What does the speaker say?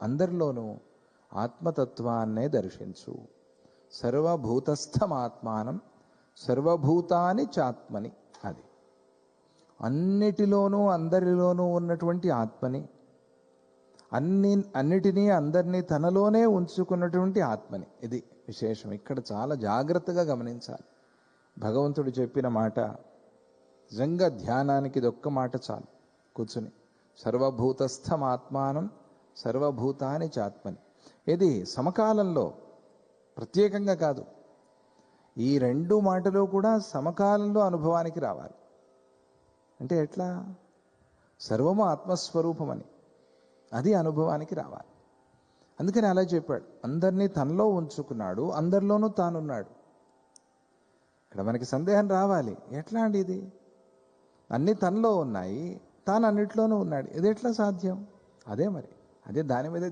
అందరిలోనూ ఆత్మతత్వాన్నే దర్శించు. సర్వభూతస్థమాత్మానం సర్వభూతాని చాత్మని. అది అన్నిటిలోనూ అందరిలోనూ ఉన్నటువంటి ఆత్మని, అన్నిటినీ అందరినీ తనలోనే ఉంచుకున్నటువంటి ఆత్మని. ఇది విశేషం. ఇక్కడ చాలా జాగ్రత్తగా గమనించాలి. భగవంతుడు చెప్పిన మాట నిజంగా ధ్యానానికి ఇదొక్క మాట చాలు. కూర్చుని సర్వభూతస్థమాత్మానం సర్వభూతాని చాత్మని. ఇది సమకాలంలో ప్రత్యేకంగా కాదు, ఈ రెండు మాటలు కూడా సమకాలంలో అనుభవానికి రావాలి. అంటే ఎట్లా? సర్వము ఆత్మస్వరూపమని అది అనుభవానికి రావాలి. అందుకని అలా చెప్పాడు. అందరినీ తనలో ఉంచుకున్నాడు, అందరిలోనూ తానున్నాడు. ఇక్కడ మనకి సందేహం రావాలి, ఎట్లా అండి ఇది? అన్నీ తనలో ఉన్నాయి, తాను అన్నిట్లోనూ ఉన్నాడు, ఇది ఎట్లా సాధ్యం? అదే మరి, అదే దాని మీద